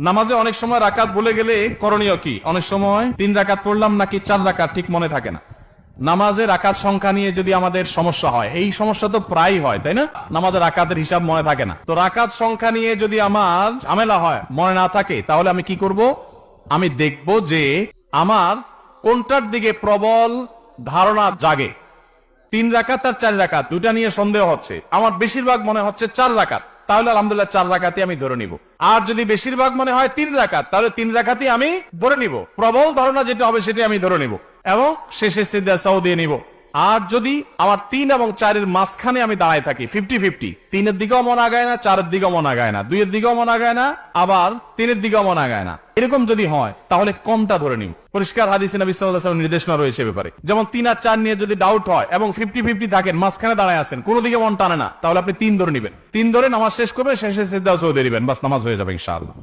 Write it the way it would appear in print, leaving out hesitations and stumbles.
নামাজে অনেক সময় রাকাত ভুলে গেলে করণীয় কি? অনেক সময় 3 রাকাত পড়লাম নাকি 4 রাকাত ঠিক মনে থাকে না। নামাজে রাকাত সংখ্যা নিয়ে যদি আমাদের সমস্যা হয়, এই সমস্যা তো প্রায় হয়, তাই না? নামাজের রাকাতের হিসাব মনে থাকে না। তো রাকাত সংখ্যা নিয়ে যদি আমার ঝামেলা হয়, মনে না থাকে, তাহলে আমি কি করব? আমি দেখব যে আমার কোনটার দিকে প্রবল ধারণা জাগে। 3 রাকাত আর 4 রাকাত দুটা নিয়ে সন্দেহ হচ্ছে, আমার বেশিরভাগ মনে হচ্ছে 4 রাকাত, তাহলে আলহামদুলিল্লাহ 4 রাকাতই আমি ধরে নিব। আর যদি বেশিরভাগ মনে হয় 3 রাকাত, তাহলে 3 রাকাতই আমি ধরে নিব। প্রবল ধারণা যেটা হবে সেটা আমি ধরে নিব এবং শেষে সিজদা সাও দিয়ে নিব। আর যদি আমার 3 এবং 4 এর মাঝখানে আমি দাঁড়ায় থাকি, 50-50, 3 এর দিকেও মন আগায় না, 4 এর দিকেও মন আগায় না, 2 এর দিকেও মন আগায় না, আবার 3 এর দিকেও মন আগায় না, এরকম যদি হয় তাহলে কমটা ধরে নিব। পরিষ্কার হাদিসে নবী সাল্লাল্লাহু আলাইহি ওয়াসাল্লাম নির্দেশনা রয়েছে ব্যাপারে। যেমন 3 আর 4 নিয়ে যদি ডাউট হয় এবং 50-50 থাকেন, মাঝখানে দাঁড়ায় আছেন, কোনো দিকে মন টানে না, তাহলে আপনি 3 ধরে নেবেন। 3 ধরে নামাজ শেষ করবেন, শেষে সিজদা সাও দিয়ে দিবেন, বাস নামাজ হয়ে যাবে ইনশাআল্লাহ।